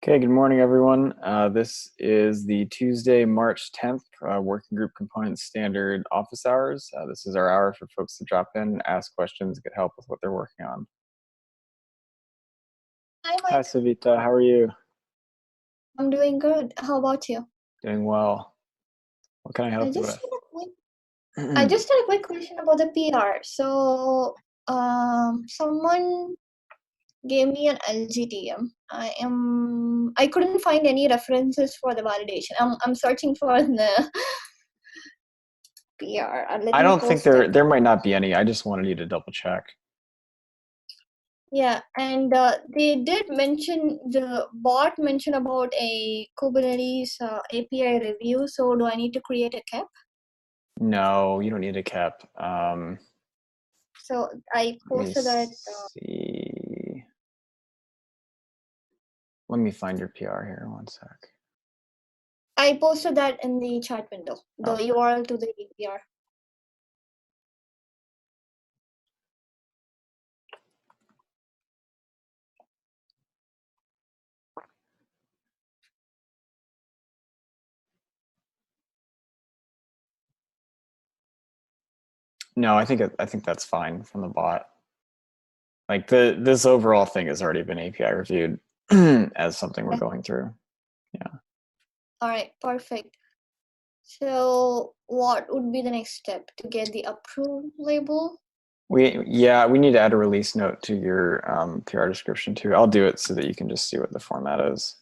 Okay, good morning, everyone. This is the Tuesday, March 10th Working Group Components Standard office hours. This is our hour for folks to drop in, ask questions, get help with what they're working on. Hi, Hi, Mike. Savita. How are you? I'm doing good. How about you? Doing well. What can I I help you just with? had a quick, I just had a quick question about the PR. So, someone gave me an LGTM. I couldn't find any references for the validation. I'm searching for the PR. Let I me don't think post it. there might not be any. I just wanted you to double check. Yeah, and they did mention the bot mentioned about a Kubernetes API review. So, do I need to create a cap? No, you don't need a cap. So I Let me posted that. see. Let me find your PR here. One sec. I posted that in the chat window, the Okay. URL to the APR. No, I think that's fine from the bot. Like this overall thing has already been API reviewed as something we're Okay. going through. Yeah. All right, perfect. So what would be the next step to get the approved label? We need to add a release note to your PR description too. I'll do it so that you can just see what the format is.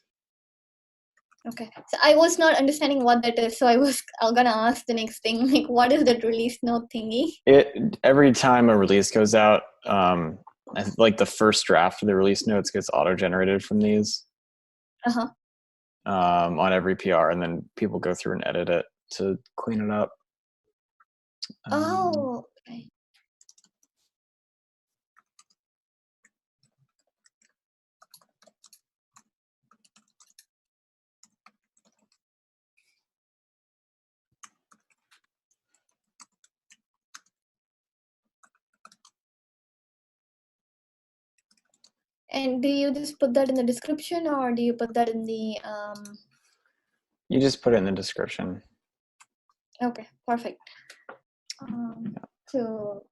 Okay. So I was not understanding what that is, so I'm gonna ask the next thing, like what is that release note thingy? Every time a release goes out, like the first draft of the release notes gets auto-generated from these Uh-huh. on every PR, and then people go through and edit it to clean it up. Oh, okay. And do you just put that in the description or do you put that in the You just put it in the description. Okay, perfect. So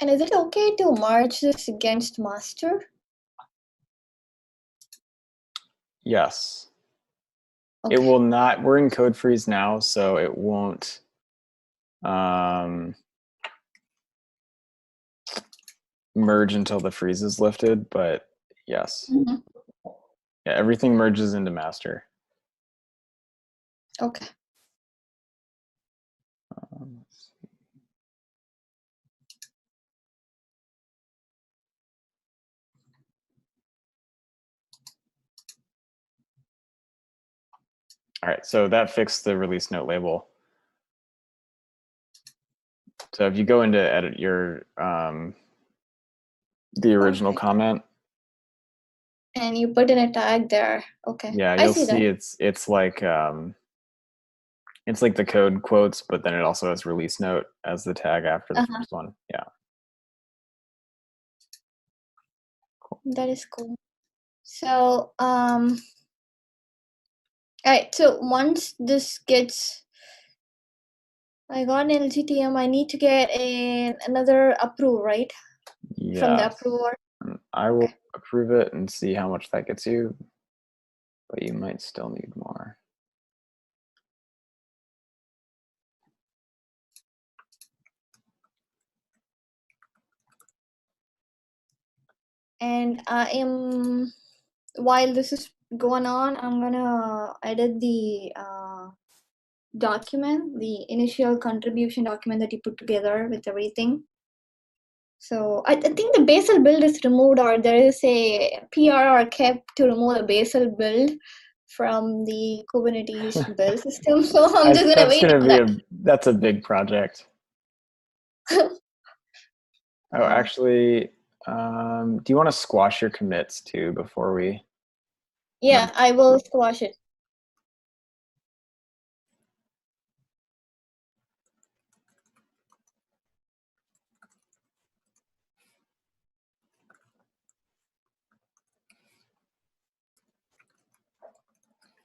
and is it okay to merge this against master? Yes. Okay. It will not, we're in code freeze now, so it won't merge until the freeze is lifted, but yes. Mm-hmm. Yeah, everything merges into master. Okay. Let's see. All right, so that fixed the release note label. So if you go into edit your the original Perfect. comment, And you put in a tag there. Okay. yeah, I you'll see that. see it's like the code quotes, but then it also has release note as the tag after the first one. Yeah. Cool. That is cool. So all right, so once this gets I got an LGTM, I need to get another approve, right? From the Yes. approver. I will approve it and see how much that gets you, but you might still need more. And I am while this is going on, I'm gonna edit the document, the initial contribution document that you put together with everything. So I think the Bazel build is removed, or there is a PR or kept to remove the Bazel build from the Kubernetes build system. So I'm just gonna wait on that. That's a big project. Oh, actually, do you want to squash your commits too before we? Yeah, I will squash it.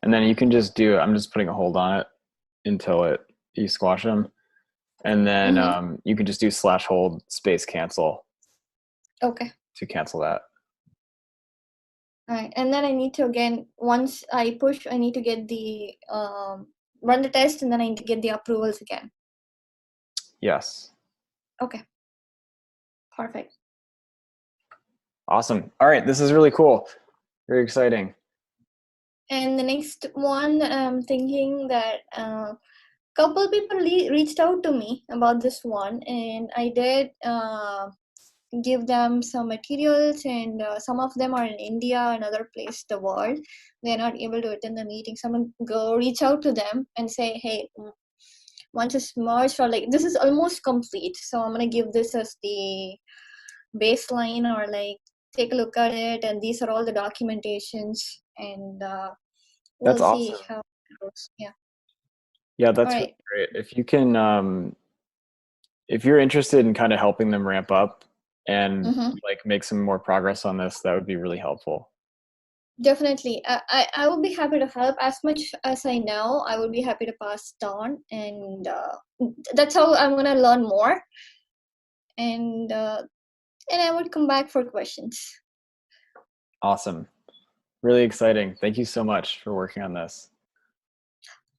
and then you can just I'm just putting a hold on it until you squash them. And then you can just do /hold space cancel Okay. to cancel that. All right. And then I need to, again, once I push, I need to get the, run the test, and then I need to get the approvals again. Yes. Okay. Perfect. Awesome. All right. This is really cool. Very exciting. And the next one, I'm thinking that couple people reached out to me about this one, and I did give them some materials, and some of them are in India and other place in the world. They're not able to attend the meeting. Someone go reach out to them and say, hey, once it's merged, or like this is almost complete, so I'm gonna give this as the baseline, or like take a look at it, and these are all the documentations, and we'll That's see awesome. how it goes. Yeah, that's All really right. great. If you can, if you're interested in kind of helping them ramp up and like make some more progress on this, that would be really helpful. Definitely. I would be happy to help as much as I know. I would be happy to pass it on, and that's how I'm gonna learn more. And I would come back for questions. Awesome. Really exciting. Thank you so much for working on this.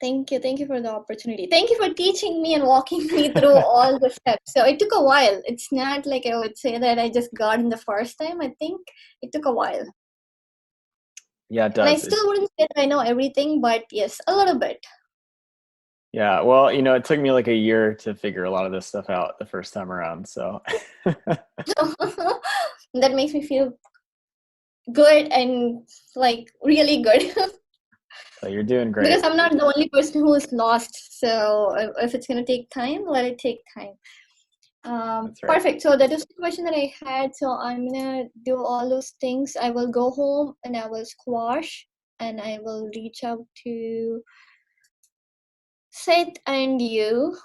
Thank you for the opportunity. Thank you for teaching me and walking me through all the steps. So it took a while. It's not like I would say that I just got in the first time. I think it took a while. Yeah, it And I does. still wouldn't say that I know everything, but yes, a little bit. Yeah, well, it took me like a year to figure a lot of this stuff out the first time around. So That makes me feel good, and like really good. so you're doing great. Because I'm not the only person who is lost. So if it's going to take time, let it take time. That's right. Perfect. So that is the question that I had. So I'm going to do all those things. I will go home and I will squash, and I will reach out to Seth and you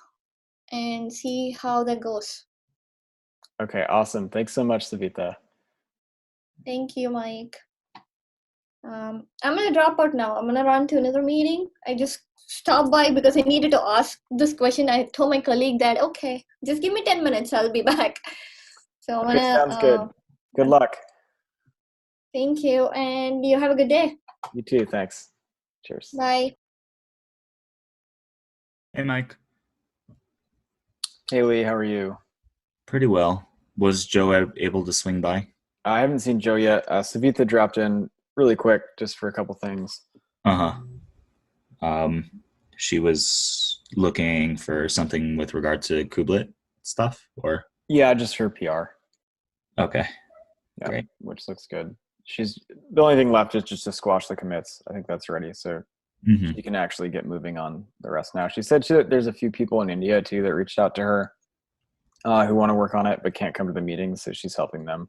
and see how that goes. Okay, awesome. Thanks so much, Savita. Thank you, Mike. I'm gonna drop out now. I'm gonna run to another meeting. I just stopped by because I needed to ask this question. I told my colleague that, okay, just give me 10 minutes, I'll be back. So I'm Okay, gonna, sounds good. Good luck. thank you, and you have a good day. You too. Thanks. Cheers. Bye. Hey, Mike. Hey, Lee, how are you? Pretty well. Was Joe able to swing by? I haven't seen Joe yet. Savita dropped in really quick just for a couple things. Uh-huh. She was looking for something with regard to Kubelet stuff, or? Yeah, just her PR. Okay. Yeah, Great. which looks good. The only thing left is just to squash the commits. I think that's ready. So Mm-hmm. she can actually get moving on the rest now. She said there's a few people in India too that reached out to her who want to work on it but can't come to the meetings, so she's helping them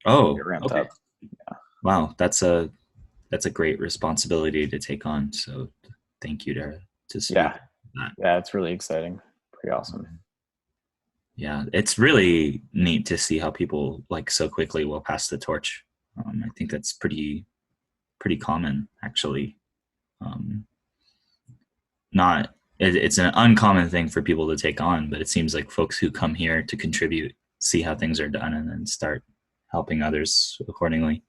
get ramped Okay. up. Yeah. Wow, that's a great responsibility to take on. So thank you to speak. Yeah. Yeah, it's really exciting. Pretty awesome. Yeah, it's really neat to see how people like so quickly will pass the torch. I think that's pretty common, actually. It's an uncommon thing for people to take on, but it seems like folks who come here to contribute see how things are done and then start helping others accordingly.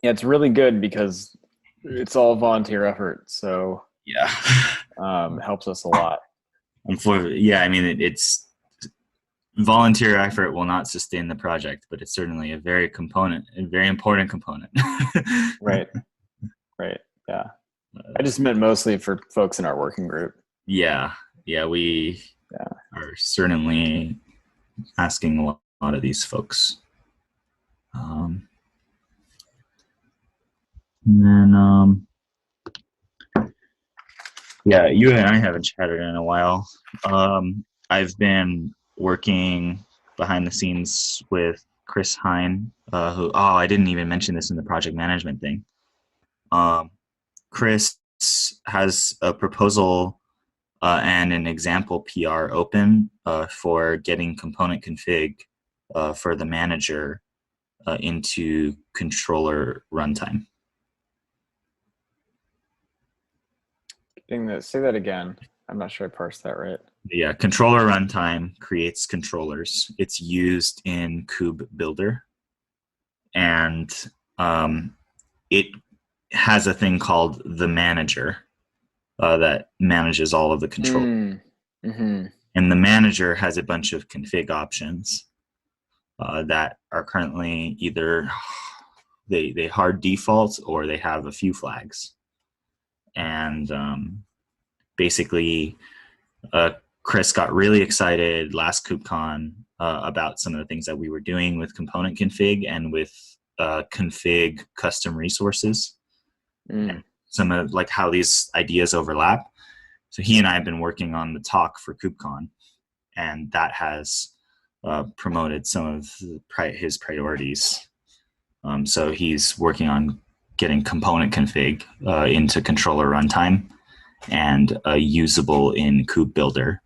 Yeah, it's really good because it's all volunteer effort, so yeah, helps us a lot. Yeah, I mean it's volunteer effort will not sustain the project, but it's certainly a very important component. Right. Yeah. I just meant mostly for folks in our working group. Yeah, we are certainly asking a lot of these folks. And then, yeah, you and I haven't chatted in a while. I've been working behind the scenes with Chris Hine, who, I didn't even mention this in the project management thing. Chris has a proposal and an example PR open for getting component config for the manager into controller runtime. getting that. Say that again. I'm not sure I parsed that right. Yeah, controller runtime creates controllers. It's used in Kube Builder, and it has a thing called the manager that manages all of the controls. Mm-hmm. And the manager has a bunch of config options that are currently either they hard default or they have a few flags. And basically, Chris got really excited last KubeCon about some of the things that we were doing with component config and with config custom resources. And some of like how these ideas overlap. So he and I have been working on the talk for KubeCon, and that has promoted some of his priorities. So he's working on getting component config into controller runtime and usable in Kube Builder.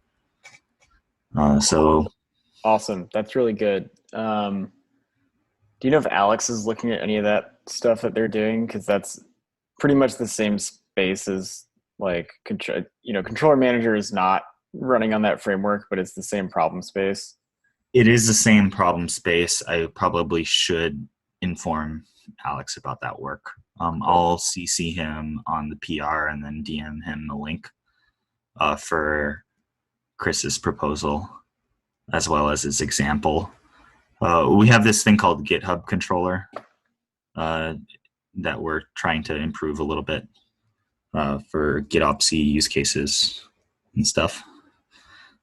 So awesome. That's really good. Do you know if Alex is looking at any of that stuff that they're doing? Because that's pretty much the same space as like, controller manager is not running on that framework, but it's the same problem space. It is the same problem space. I probably should inform Alex about that work. I'll CC him on the PR and then DM him the link for Chris's proposal, as well as his example. We have this thing called GitHub controller that we're trying to improve a little bit for GitOps use cases and stuff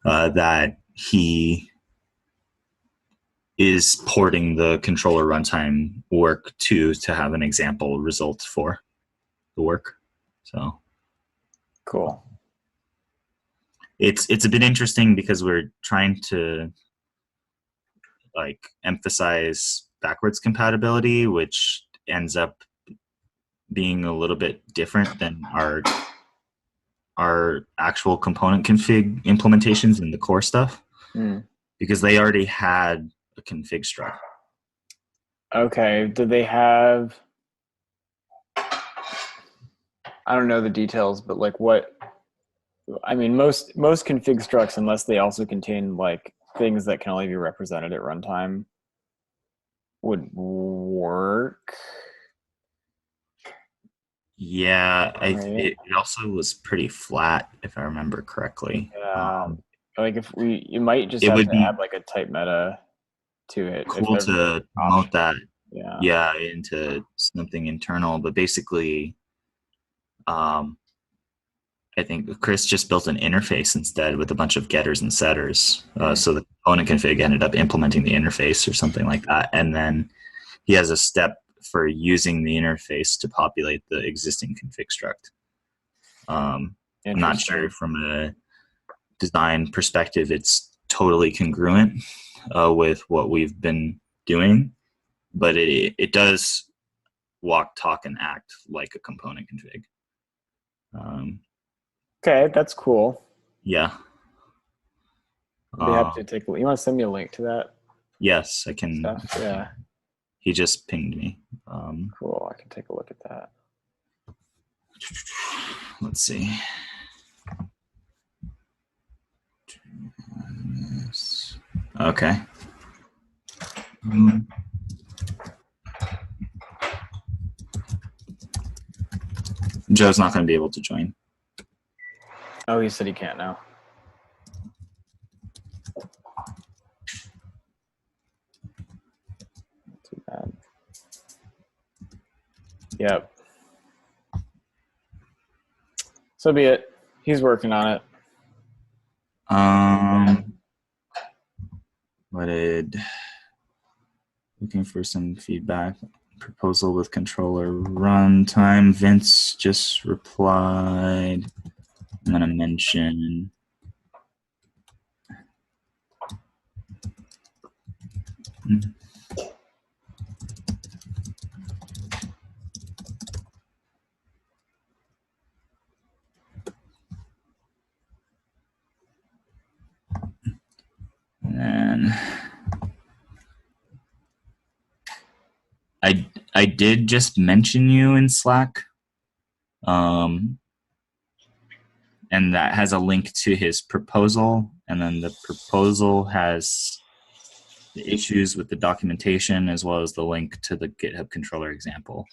that he is porting the controller runtime work to have an example result for the work. So cool. It's a bit interesting because we're trying to like emphasize backwards compatibility, which ends up being a little bit different than our actual component config implementations in the core stuff, because they already had a config struct. Okay. Did they have, I don't know the details, but like what, I mean, most config structs, unless they also contain like things that can only be represented at runtime, would work. Yeah, Right. it also was pretty flat, if I remember correctly. Yeah. Like if you might just it have would to be add like a type meta to it. cool to promote that, yeah, into something internal. But basically, I think Chris just built an interface instead with a bunch of getters and setters. So the component config ended up implementing the interface or something like that. And then he has a step for using the interface to populate the existing config struct. I'm not sure from a design perspective it's totally congruent with what we've been doing, but it does walk, talk, and act like a component config. Okay, that's cool. Yeah. They have to take. You want to send me a link to that? Yes, I can. Stuff? Yeah. He just pinged me. Cool. I can take a look at that. Let's see. Okay. Joe's not going to be able to join. Oh, he said he can't now. Not too bad. Yep. So be it. He's working on it. Looking for some feedback. Proposal with controller runtime. Vince just replied. I'm going to mention. And I did just mention you in Slack. and that has a link to his proposal, and then the proposal has the issues with the documentation as well as the link to the GitHub controller example.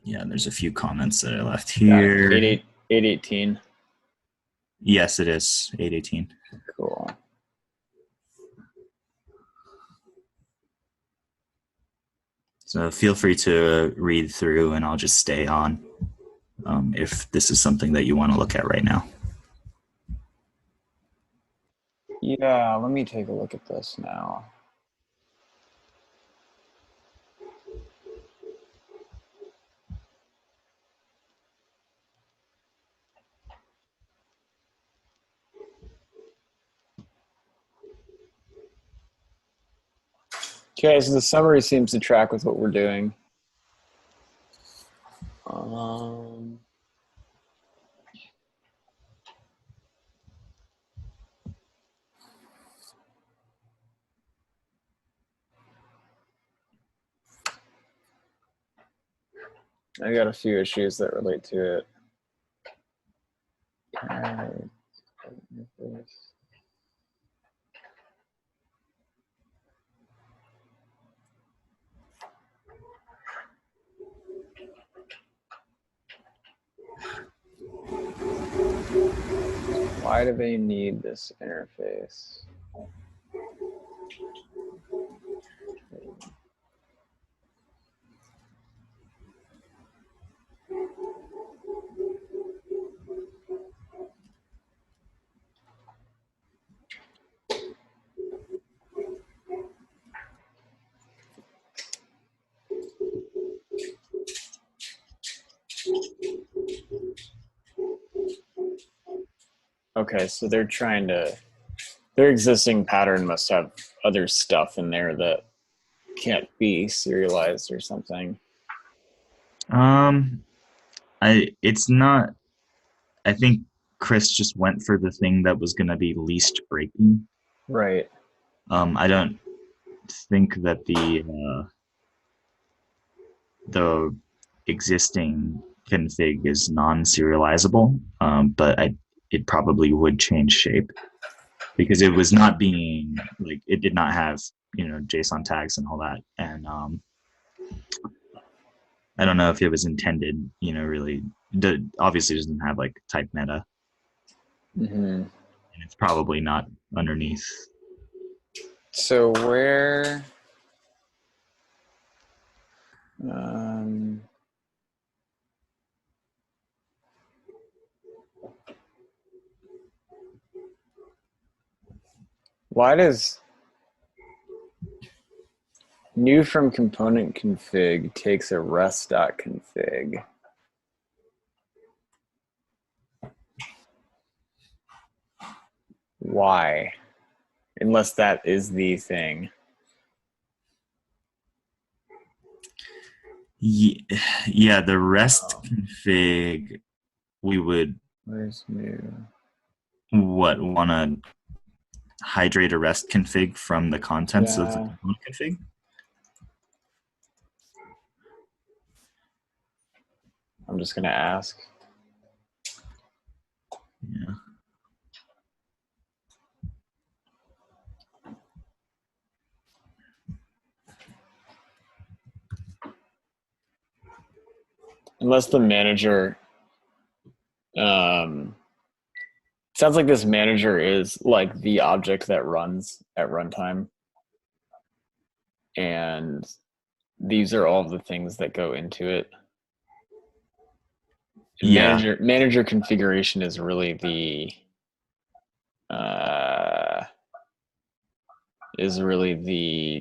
Yeah, there's a few comments that I left here. 818. Yes, it is 818. Cool. So feel free to read through, and I'll just stay on if this is something that you want to look at right now. Yeah, let me take a look at this now. Okay, so the summary seems to track with what we're doing. I got a few issues that relate to it. Why do they need this interface? Okay, so they're trying to, their existing pattern must have other stuff in there that can't be serialized or something. It's not, I think Chris just went for the thing that was going to be least breaking. Right. I don't think that the existing config is non-serializable, but it probably would change shape because it was not being like, it did not have, JSON tags and all that. And I don't know if it was intended, really, obviously doesn't have like type meta. Mm-hmm. And it's probably not underneath. So where, why does new from component config takes a rest.config? Why? Unless that is the thing. Yeah, the REST config, we would Where's new? want to hydrate a REST config from the contents of the component config? I'm just going to ask. Yeah. Unless the manager, sounds like this manager is like the object that runs at runtime. And these are all the things that go into it. Yeah. Manager configuration is really the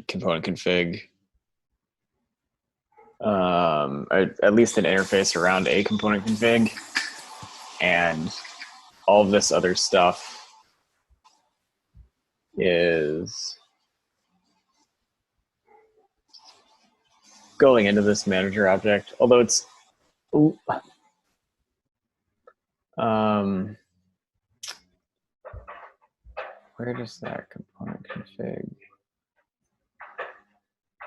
component config. At least an interface around a component config, and all of this other stuff is going into this manager object, although it's where does that component config?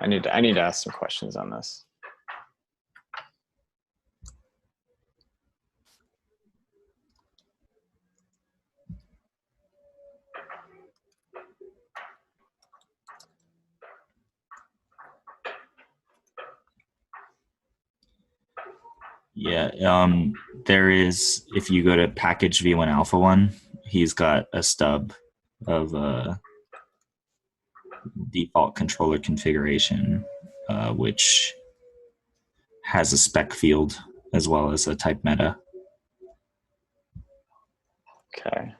I need to ask some questions on this. Yeah, there is, if you go to package v1 alpha 1, he's got a stub of default controller configuration, which has a spec field as well as a type meta. Okay.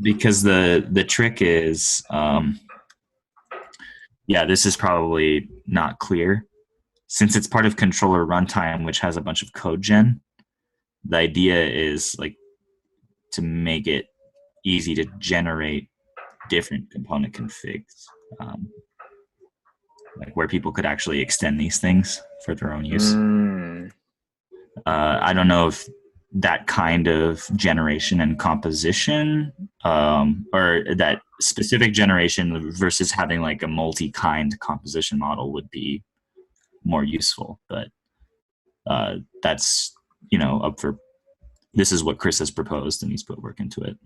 Because the trick is, yeah, this is probably not clear. Since it's part of controller runtime, which has a bunch of code gen, the idea is like to make it easy to generate different component configs, like where people could actually extend these things for their own use. I don't know if that kind of generation and composition, or that specific generation versus having like a multi-kind composition model would be more useful, but that's, up for, this is what Chris has proposed and he's put work into it.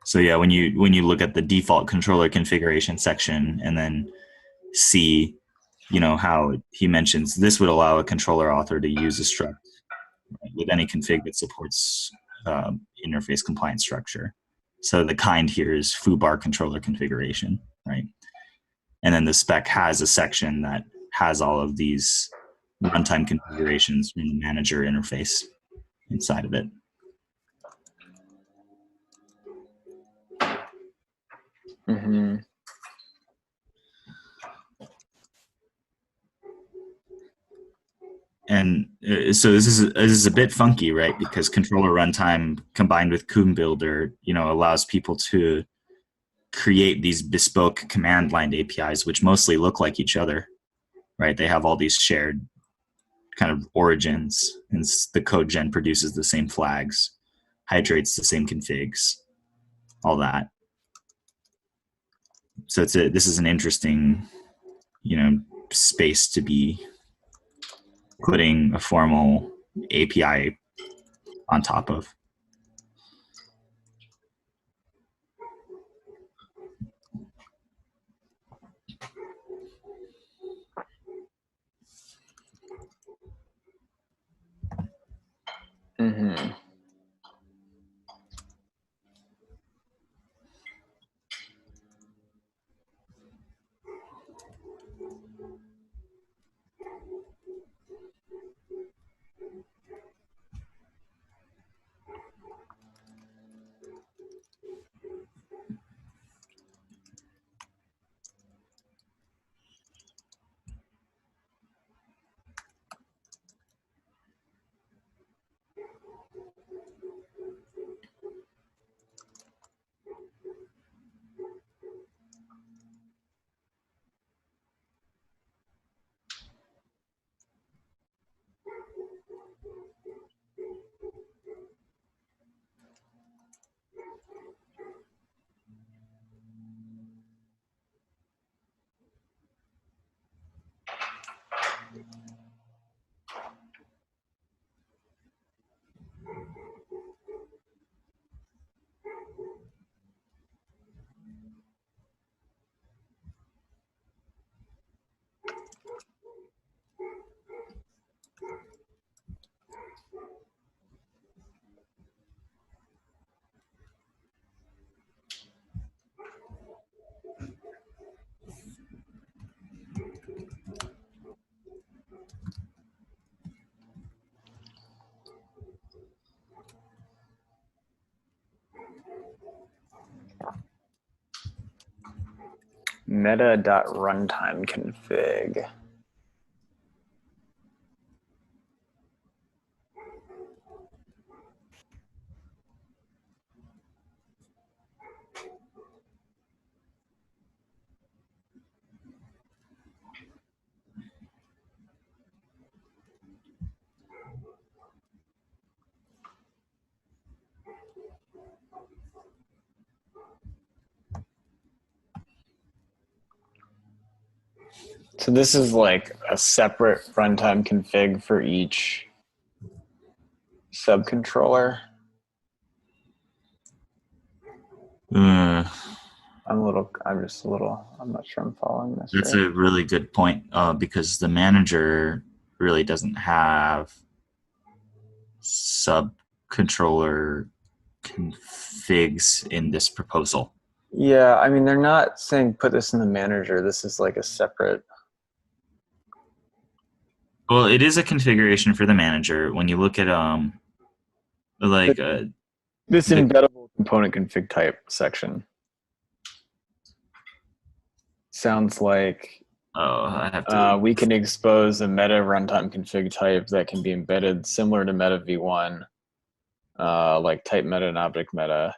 So yeah, when you look at the default controller configuration section and then see, how he mentions this would allow a controller author to use a struct with any config that supports interface compliant structure. So the kind here is foobar controller configuration, right? And then the spec has a section that has all of these runtime configurations from the manager interface inside of it. Mm-hmm. And so this is a bit funky, right? Because controller runtime combined with Kuhn Builder, allows people to create these bespoke command line APIs, which mostly look like each other, right? They have all these shared kind of origins, and the code gen produces the same flags, hydrates the same configs, all that. So this is an interesting, space to be putting a formal API on top of. Mm-hmm. Meta.runtime config. So this is like a separate runtime config for each subcontroller. Uh, I'm not sure I'm following this that's right. a really good point, because the manager really doesn't have subcontroller configs in this proposal. Yeah, I mean, they're not saying put this in the manager. This is like a separate. Well, it is a configuration for the manager. When you look at like This the embeddable component config type section sounds like I have to. we can expose a meta runtime config type that can be embedded similar to meta v1, like type meta and object meta.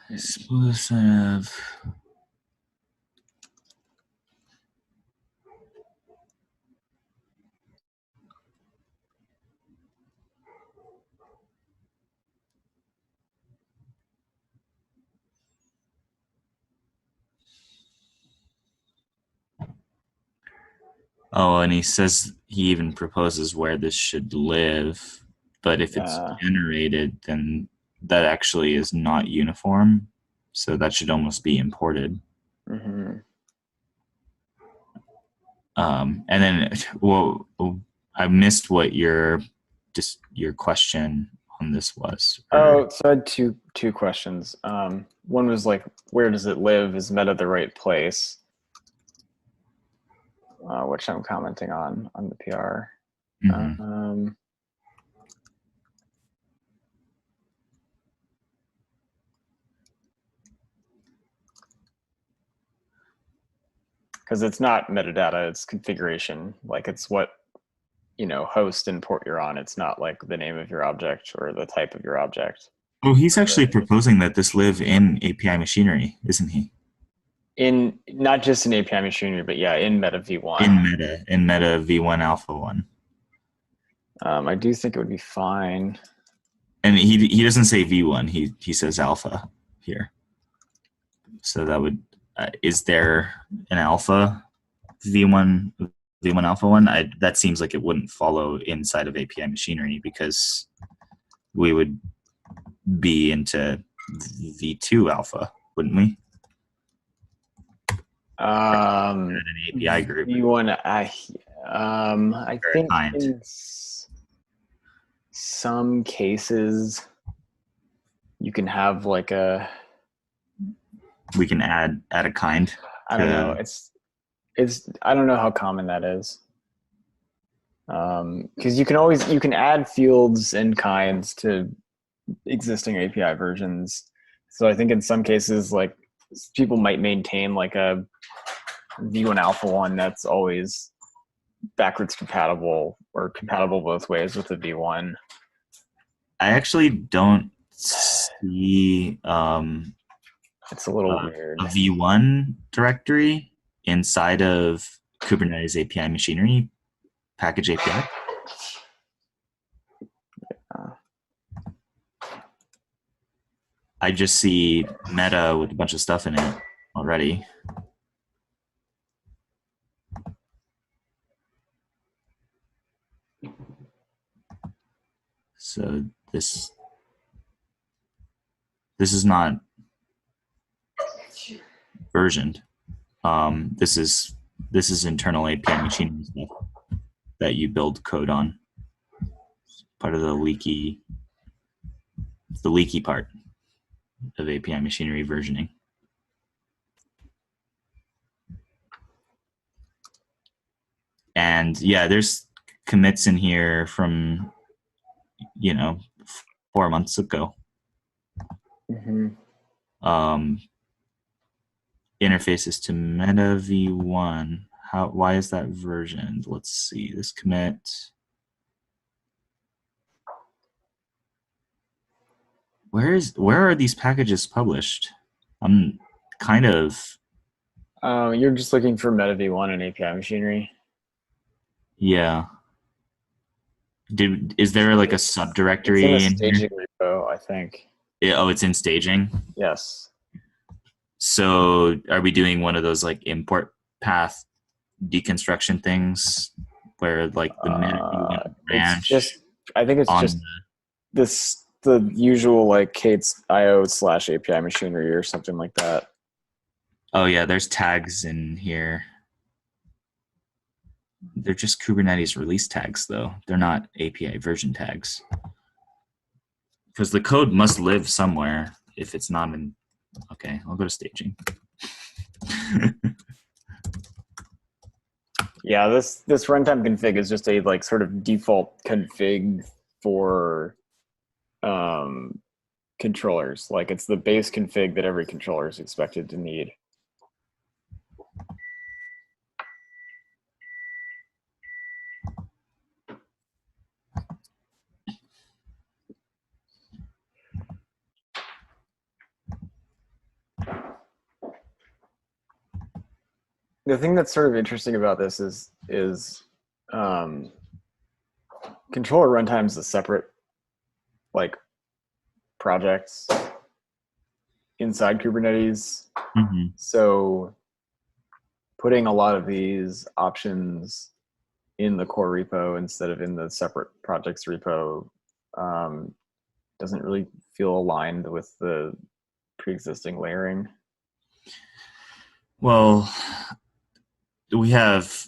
I suppose I have. Oh, and he says he even proposes where this should live, but if it's generated, then that actually is not uniform, so that should almost be imported. Mm-hmm. And then, well, I missed what your question on this was. Oh, so I had two questions. One was like, where does it live? Is meta the right place? Which I'm commenting on the PR. Mm-hmm. Because it's not metadata, it's configuration. Like it's what, host and port you're on. It's not like the name of your object or the type of your object. Oh, he's actually proposing that this live in API machinery, isn't he? In not just in API machinery, but yeah, in Meta v1. In Meta v1 alpha 1. I do think it would be fine. And he doesn't say v1. He says alpha here. So that would is there an alpha v1 alpha 1? That seems like it wouldn't follow inside of API machinery because we would be into v2 alpha, wouldn't we? An API group. v1, I think in some cases you can have like we can add a kind. I don't know. It's I don't know how common that is. Because you can add fields and kinds to existing API versions. So I think in some cases, like people might maintain like a v1 alpha 1 that's always backwards compatible or compatible both ways with the v1. I actually don't see it's a little weird. A v1 directory inside of Kubernetes API machinery package API. I just see meta with a bunch of stuff in it already. So this is not versioned. This is internal API machinery stuff that you build code on. Part of the leaky part of API machinery versioning. And yeah, there's commits in here from 4 months ago. Mm-hmm. Interfaces to Meta v1. Why is that versioned? Let's see this commit. where are these packages published? I'm kind of You're just looking for MetaV1 and API machinery. yeah. Is there like a It's in subdirectory the in here? staging repo, I think. Oh, it's in staging. Yes. So are we doing one of those like import path deconstruction things where like the MetaV1 It's branch just, I think it's on just the usual like Kate's IO/API machinery or something like that. oh yeah, there's tags in here. They're just Kubernetes release tags though. They're not API version tags. Because the code must live somewhere if it's not in. Okay, I'll go to staging. Yeah, this runtime config is just a like sort of default config for controllers. Like it's the base config that every controller is expected to need. The thing that's sort of interesting about this is controller runtime is a separate like projects inside Kubernetes. Mm-hmm. So putting a lot of these options in the core repo instead of in the separate projects repo doesn't really feel aligned with the pre-existing layering. Well, we have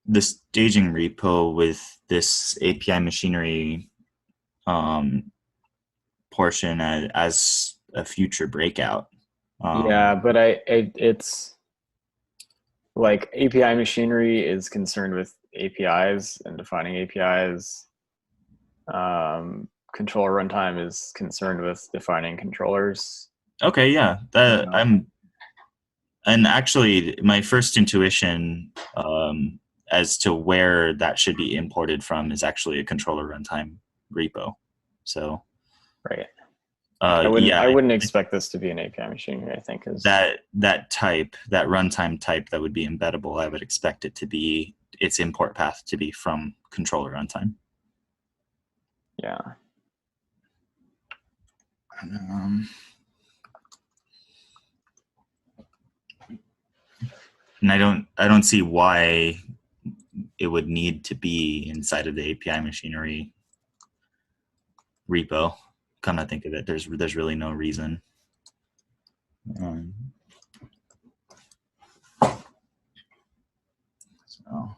the staging repo with this API machinery portion as a future breakout. Yeah, but it's like API machinery is concerned with APIs and defining APIs. Controller runtime is concerned with defining controllers. Okay, yeah, and actually my first intuition as to where that should be imported from is actually a controller runtime repo. So, right. I yeah, wouldn't expect this to be an API machinery. I think is that runtime type that would be embeddable. I would expect it to be its import path to be from controller runtime. Yeah. And I don't see why it would need to be inside of the API machinery repo. Come to think of it, there's really no reason. So.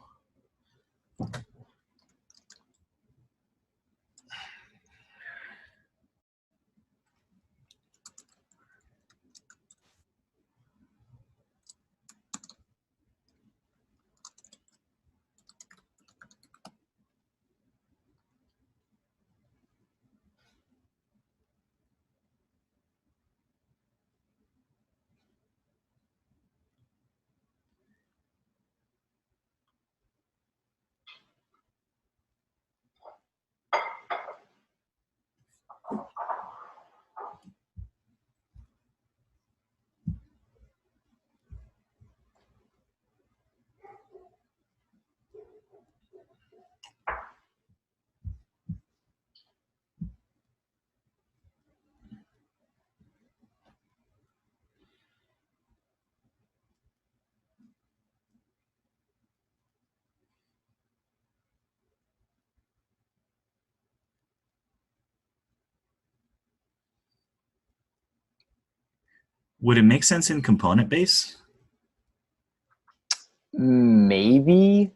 Would it make sense in component base? Maybe.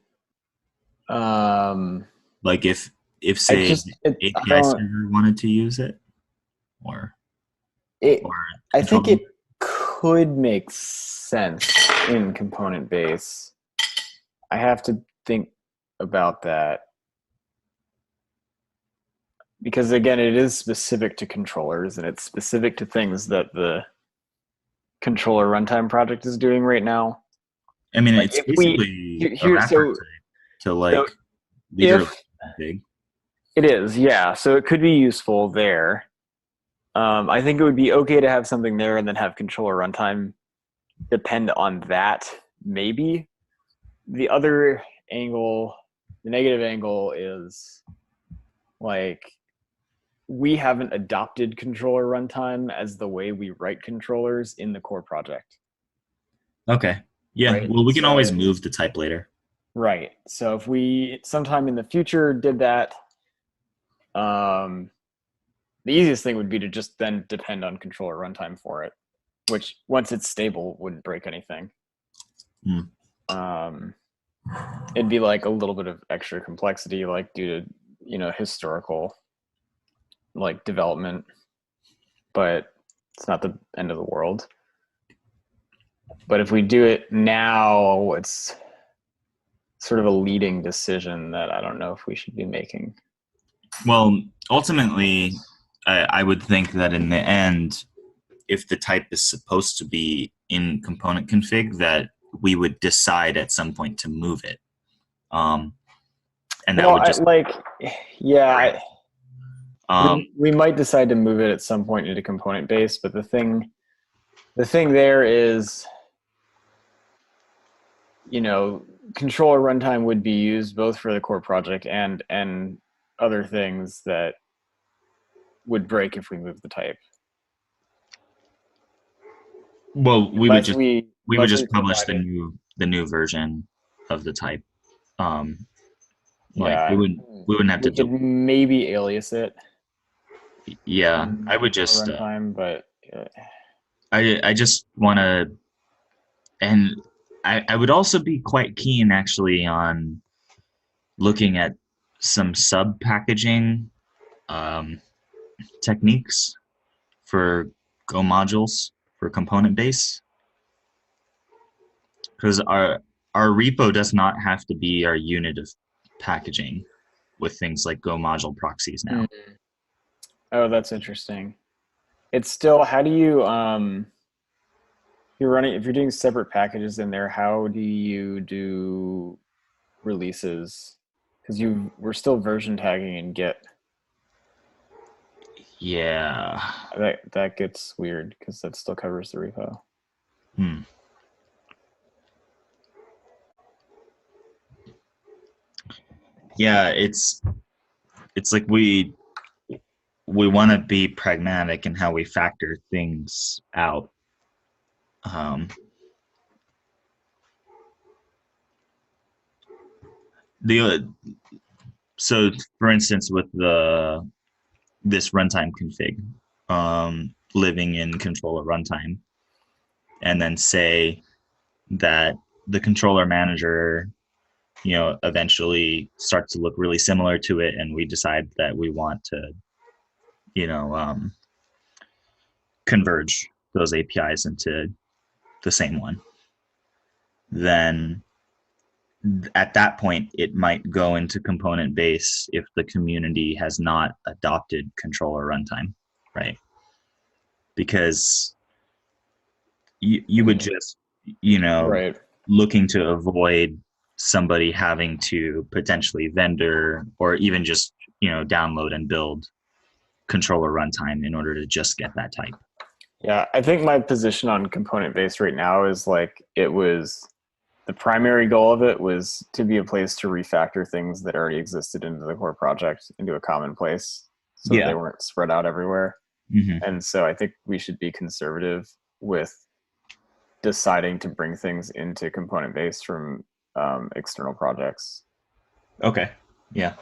Like if say API server wanted to use it, I think it could make sense in component base. I have to think about that because again, it is specific to controllers and it's specific to things that the controller runtime project is doing right now. I mean, like it's basically a wrapper type to like these are big. It is, yeah. So it could be useful there. I think it would be okay to have something there and then have controller runtime depend on that. Maybe the other angle, the negative angle is like we haven't adopted controller runtime as the way we write controllers in the core project. Okay. Yeah. Right. Well, we can always So move the type later. right. So if we sometime in the future did that, the easiest thing would be to just then depend on controller runtime for it, which once it's stable wouldn't break anything. It'd be like a little bit of extra complexity, like due to historical like development, but it's not the end of the world. But if we do it now, it's sort of a leading decision that I don't know if we should be making. Well, ultimately, I would think that in the end, if the type is supposed to be in component config, that we would decide at some point to move it. And that would just we might decide to move it at some point into component base, but the thing there is, controller runtime would be used both for the core project and other things that would break if we move the type. Well, we would just publish provide the new version of the type. Yeah, we wouldn't have to could maybe alias it. Yeah, I would just runtime, but I just want to, and I would also be quite keen actually on looking at some sub packaging techniques for Go modules for component base, because our repo does not have to be our unit of packaging with things like Go module proxies now. Mm-hmm. Oh, that's interesting. It's still, how do you if you're doing separate packages in there, how do you do releases? Because we're still version tagging in Git. Yeah, that gets weird because that still covers the repo. Yeah, it's like we want to be pragmatic in how we factor things out. So for instance, with this runtime config, living in controller runtime, and then say that the controller manager, eventually starts to look really similar to it, and we decide that we want to, converge those APIs into the same one. Then at that point, it might go into component base if the community has not adopted controller runtime, right? Because you would just, right, looking to avoid somebody having to potentially vendor or even just, download and build controller runtime in order to just get that type. Yeah, I think my position on component base right now is like the primary goal of it was to be a place to refactor things that already existed into the core project into a common place so that they weren't spread out everywhere. Mm-hmm. And so I think we should be conservative with deciding to bring things into component base from external projects. Okay. Yeah.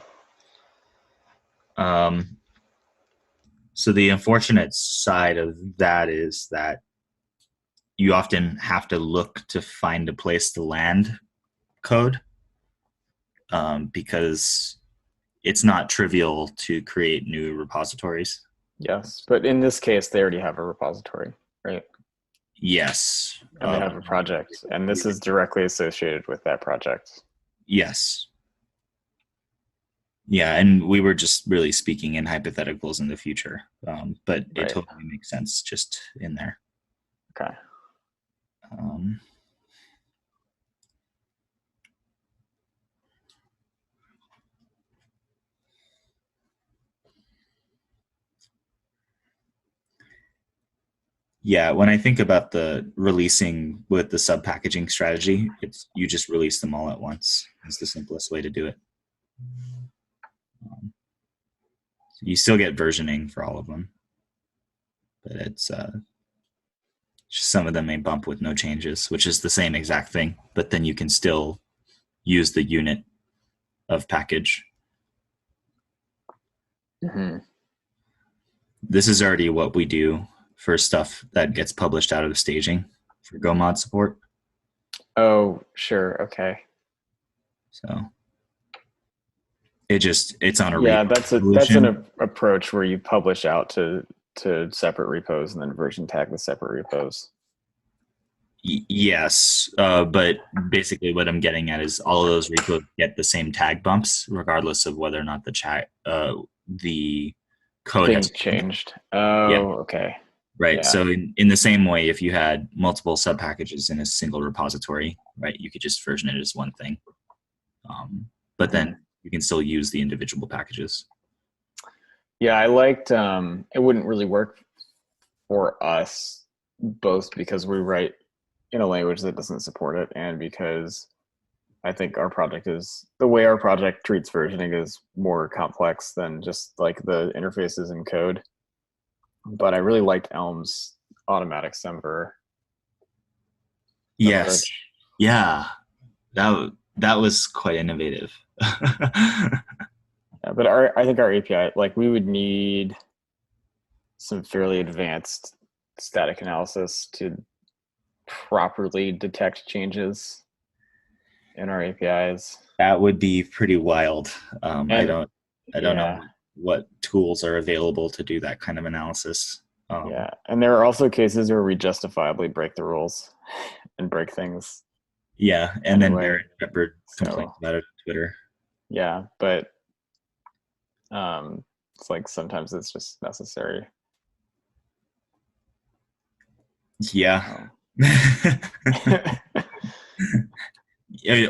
So the unfortunate side of that is that you often have to look to find a place to land code, because it's not trivial to create new repositories. Yes, but in this case, they already have a repository, right? Yes. And they have a project, and this is directly associated with that project. Yes. Yeah, and we were just really speaking in hypotheticals in the future, but it totally makes sense just in there. Okay. Yeah, when I think about the releasing with the sub packaging strategy, it's you just release them all at once. It's the simplest way to do it. You still get versioning for all of them, but it's some of them may bump with no changes, which is the same exact thing. But then you can still use the unit of package. Mm-hmm. This is already what we do for stuff that gets published out of the staging for GoMod support. Oh, sure. Okay. So it's on a Yeah, repo that's an approach where you publish out to separate repos and then version tag the separate repos. Yes, but basically what I'm getting at is all of those repos get the same tag bumps, regardless of whether or not the code Thing has changed. Oh, Yeah. okay. Right. Yeah. So in the same way, if you had multiple sub packages in a single repository, right, you could just version it as one thing. But then you can still use the individual packages. Yeah, I liked it wouldn't really work for us, both because we write in a language that doesn't support it, and because I think the way our project treats versioning is more complex than just like the interfaces in code. But I really liked Elm's automatic semver Yes. approach. Yeah. That was quite innovative. Yeah, but I think our API, like, we would need some fairly advanced static analysis to properly detect changes in our APIs. That would be pretty wild. I don't know Yeah, what tools are available to do that kind of analysis. yeah. And there are also cases where we justifiably break the rules and break things. Yeah, and then Anyway, Barrett Shepard complained so about it on Twitter. yeah, but it's like sometimes it's just necessary. Yeah.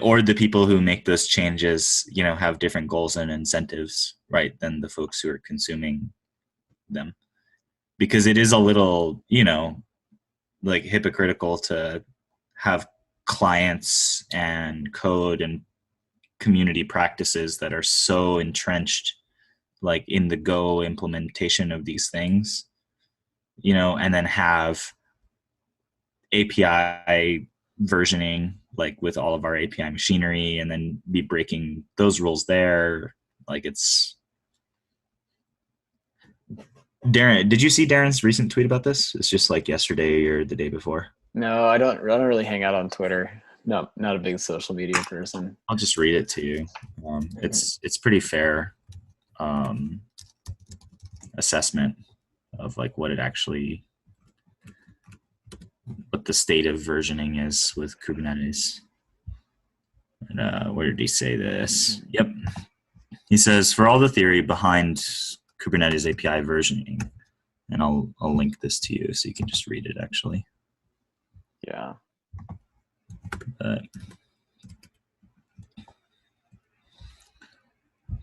Or the people who make those changes, have different goals and incentives, right, than the folks who are consuming them. Because it is a little, like hypocritical to have clients and code and community practices that are so entrenched, like in the Go implementation of these things, and then have API versioning, like with all of our API machinery, and then be breaking those rules there. Like it's Darren. Did you see Darren's recent tweet about this? It's just like yesterday or the day before. No, I don't really hang out on Twitter. No, not a big social media person. I'll just read it to you. It's pretty fair assessment of like what the state of versioning is with Kubernetes. And where did he say this? Yep. He says, for all the theory behind Kubernetes API versioning, and I'll link this to you so you can just read it actually. Yeah. But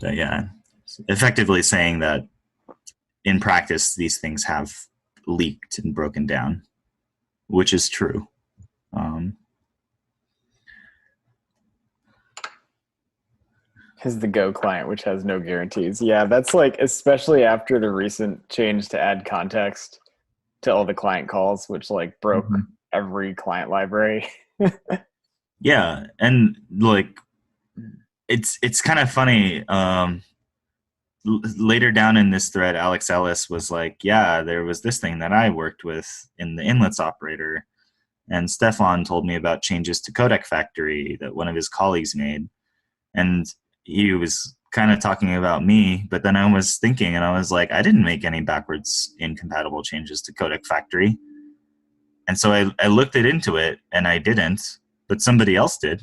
yeah, effectively saying that in practice, these things have leaked and broken down, which is true. Is the Go client, which has no guarantees. Yeah, that's like, especially after the recent change to add context to all the client calls, which like broke every client library. Yeah, and like it's kind of funny. Later down in this thread, Alex Ellis was like, yeah, there was this thing that I worked with in the inlets operator. And Stefan told me about changes to Codec Factory that one of his colleagues made. And he was kind of talking about me, but then I was thinking, and I was like, I didn't make any backwards incompatible changes to Codec Factory. And so I looked into it, and I didn't, but somebody else did.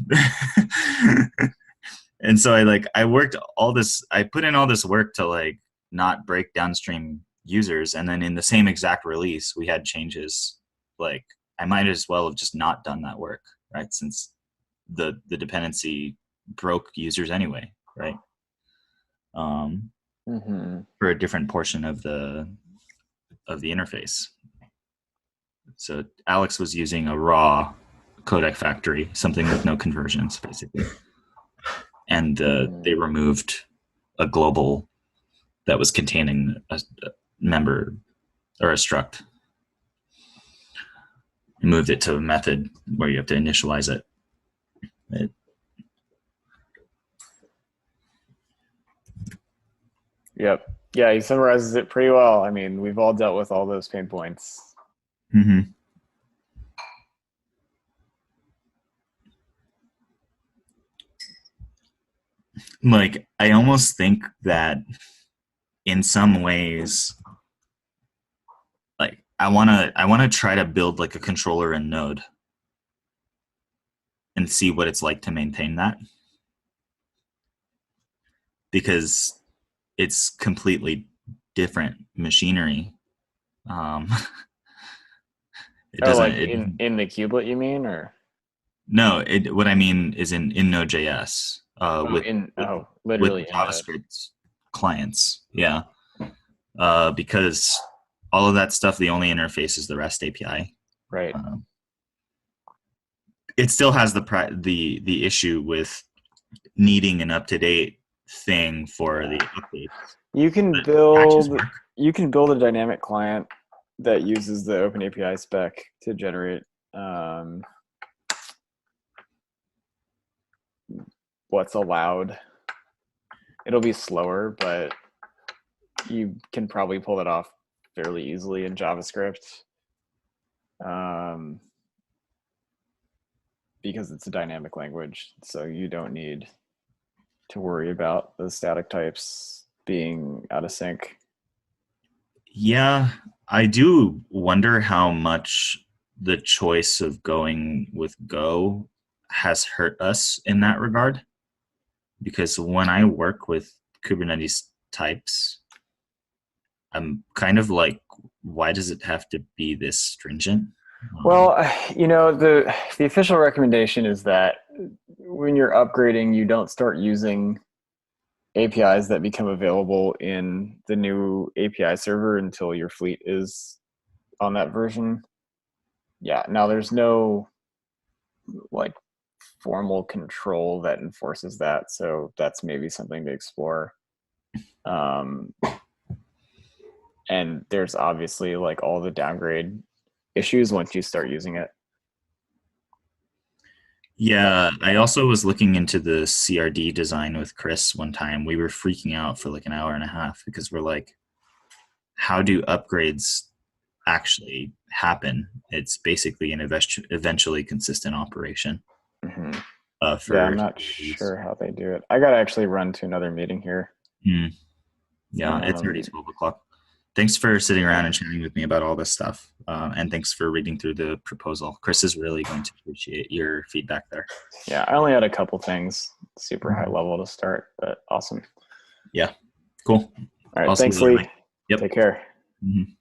And so I put in all this work to like not break downstream users. And then in the same exact release, we had changes. Like I might as well have just not done that work, right? Since the dependency broke users anyway, right? For a different portion of the interface. So Alex was using a raw codec factory, something with no conversions, basically. And they removed a global that was containing a member or a struct. And moved it to a method where you have to initialize it. Yep. Yeah, he summarizes it pretty well. I mean, we've all dealt with all those pain points. Mm-hmm. Like, I almost think that in some ways, like I wanna try to build like a controller in Node and see what it's like to maintain that, because it's completely different machinery. It Oh, doesn't. like in the kubelet, you mean, or No, what I mean is in Node.js with literally in Node. JavaScript clients. Yeah, because all of that stuff, the only interface is the REST API. Right. It still has the issue with needing an up-to-date thing for the updates. You can build a dynamic client that uses the OpenAPI spec to generate what's allowed. It'll be slower, but you can probably pull it off fairly easily in JavaScript, because it's a dynamic language, so you don't need to worry about the static types being out of sync. Yeah, I do wonder how much the choice of going with Go has hurt us in that regard. Because when I work with Kubernetes types, I'm kind of like, why does it have to be this stringent? Well, the official recommendation is that when you're upgrading, you don't start using APIs that become available in the new API server until your fleet is on that version. Yeah, now there's no like formal control that enforces that, so that's maybe something to explore. And there's obviously like all the downgrade issues once you start using it. Yeah, I also was looking into the CRD design with Chris one time. We were freaking out for like an hour and a half because we're like, how do upgrades actually happen? It's basically an eventually consistent operation. Mm-hmm. Yeah, I'm not sure how they do it. I got to actually run to another meeting here. Yeah, it's already 12 o'clock. Thanks for sitting around and chatting with me about all this stuff. And thanks for reading through the proposal. Chris is really going to appreciate your feedback there. Yeah, I only had a couple things, super high level to start, but awesome. Yeah, cool. All right, thanks, Lee. Yep. Take care. Mm-hmm.